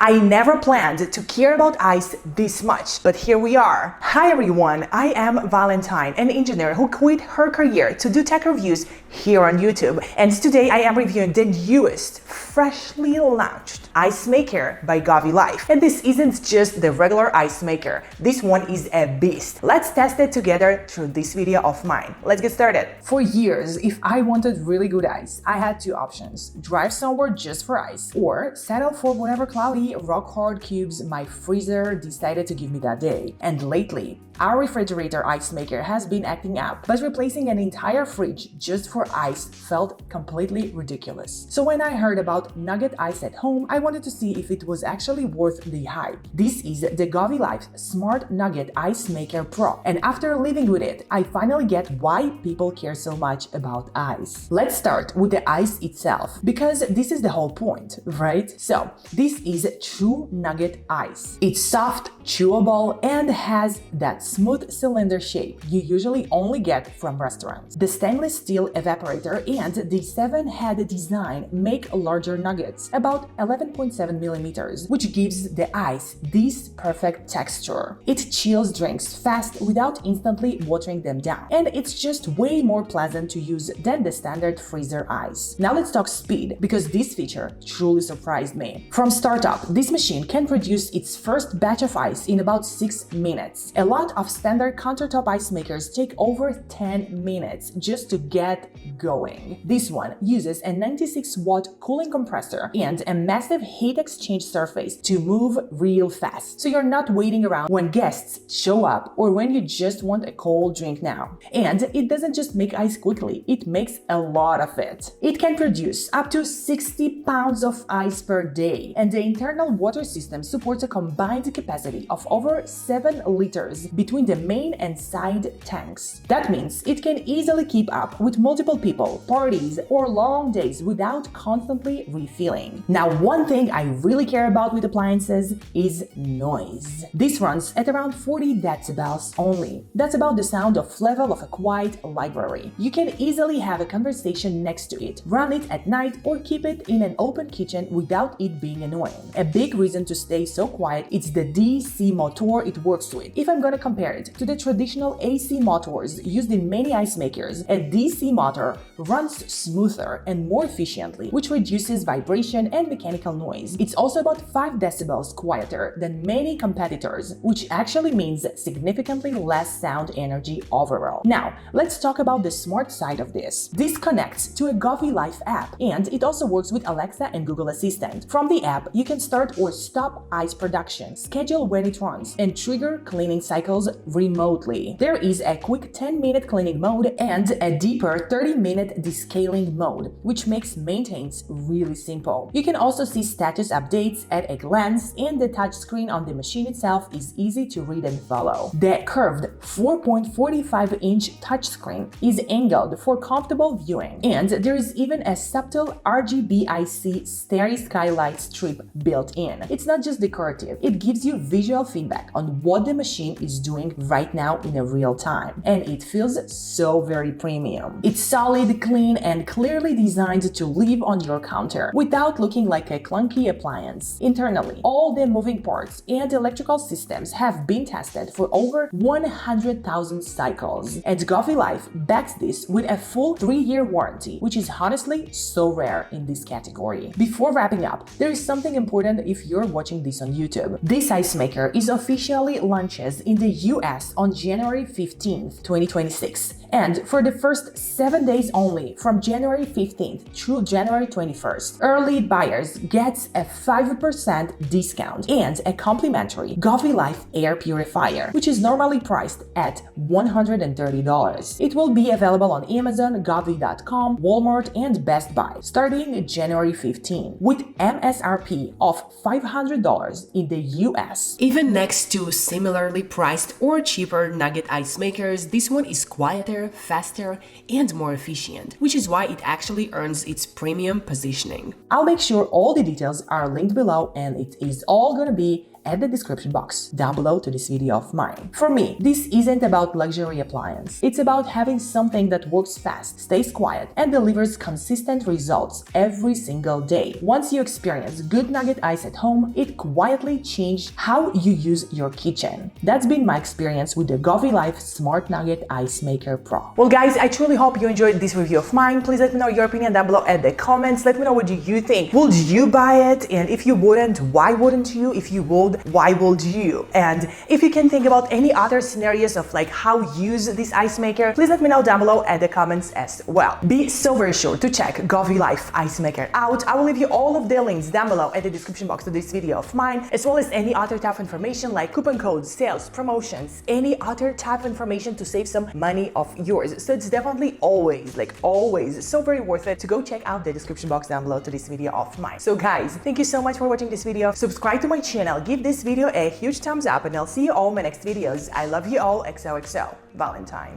I never planned to care about ice this much, but here we are. Hi everyone, I am Valentine, an engineer who quit her career to do tech reviews here on YouTube. And today I am reviewing the newest, freshly launched ice maker by GoveeLife. And this isn't just the regular ice maker. This one is a beast. Let's test it together through this video of mine. Let's get started. For years, if I wanted really good ice, I had two options: drive somewhere just for ice, or settle for whatever cloudy, rock-hard cubes my freezer decided to give me that day. And lately, our refrigerator ice maker has been acting up, but replacing an entire fridge just for ice felt completely ridiculous. So when I heard about Nugget ice at home, I wanted to see if it was actually worth the hype. This is the GoveeLife Smart Nugget Ice Maker Pro, and after living with it, I finally get why people care so much about ice. Let's start with the ice itself, because this is the whole point, right? So this is true Nugget ice. It's soft, chewable, and has that smooth cylinder shape you usually only get from restaurants. The stainless steel evaporator and the 7-head design make larger nuggets, about 11.7 millimeters, which gives the ice this perfect texture. It chills drinks fast without instantly watering them down, and it's just way more pleasant to use than the standard freezer ice. Now let's talk speed, because this feature truly surprised me. From startup, this machine can produce its first batch of ice in about 6 minutes. A lot of standard countertop ice makers take over 10 minutes just to get going. This one uses a 96-watt cooling compressor and a massive heat exchange surface to move real fast, so you're not waiting around when guests show up or when you just want a cold drink now. And it doesn't just make ice quickly, it makes a lot of it. It can produce up to 60 pounds of ice per day, and the internal water system supports a combined capacity of over 7 liters between the main and side tanks. That means it can easily keep up with multiple people, parties, or long days without constantly refilling. Now, one thing I really care about with appliances is noise. This runs at around 40 decibels only. That's about the sound level of a quiet library. You can easily have a conversation next to it, run it at night, or keep it in an open kitchen without it being annoying. A big reason to stay so quiet is the DC motor it works with. If I'm gonna compare it to the traditional AC motors used in many ice makers, a DC motor runs smoother and more efficiently, which reduces vibration and mechanical noise. It's also about 5 decibels quieter than many competitors, which actually means significantly less sound energy overall. Now, let's talk about the smart side of this. This connects to a GoveeLife app, and it also works with Alexa and Google Assistant. From the app, you can start or stop ice production, schedule when it runs, and trigger cleaning cycles remotely. There is a quick 10-minute cleaning mode and a deeper 30-minute descaling mode, which makes maintenance really simple. You can also see status updates at a glance, and the touchscreen on the machine itself is easy to read and follow. The curved 4.45-inch touchscreen is angled for comfortable viewing, and there is even a subtle RGBIC starry skylight strip built in. It's not just decorative, it gives you visual feedback on what the machine is doing right now in a real time, and it feels so very premium. It's solid, clean, and clearly designed to live on your counter without looking like a clunky appliance. Internally, all the moving parts and electrical systems have been tested for over 100,000 cycles, and GoveeLife backs this with a full 3-year warranty, which is honestly so rare in this category. Before wrapping up, there is something important if you're watching this on YouTube. This ice maker is officially launches in the US on January 15th, 2026. And for the first 7 days only, from January 15th through January 21st, early buyers gets a 5% discount and a complimentary GoveeLife air purifier, which is normally priced at $130. It will be available on Amazon, Govee.com, Walmart, and Best Buy starting January 15, with MSRP of $500 in the US. Even next to similarly priced or cheaper Nugget ice makers, this one is quieter lighter, faster, and more efficient, which is why it actually earns its premium positioning. I'll make sure all the details are linked below, and it is all gonna be at the description box down below to this video of mine. For me, this isn't about luxury appliance. It's about having something that works fast, stays quiet, and delivers consistent results every single day. Once you experience good Nugget ice at home, it quietly changed how you use your kitchen. That's been my experience with the GoveeLife Smart Nugget Ice Maker Pro. Well guys, I truly hope you enjoyed this review of mine. Please let me know your opinion down below at the comments. Let me know what do you think. Would you buy it? And if you wouldn't, why wouldn't you? If you would, why would you? And if you can think about any other scenarios of like how you use this ice maker, please let me know down below at the comments as well. Be so very sure to check GoveeLife Ice Maker out. I will leave you all of the links down below at the description box to this video of mine, as well as any other type of information like coupon codes, sales, promotions, any other type of information to save some money of yours. So it's definitely always so very worth it to go check out the description box down below to this video of mine. So guys, thank you so much for watching this video. Subscribe to my channel, give this video a huge thumbs up, and I'll see you all in my next videos. I love you all. XOXO Valentine.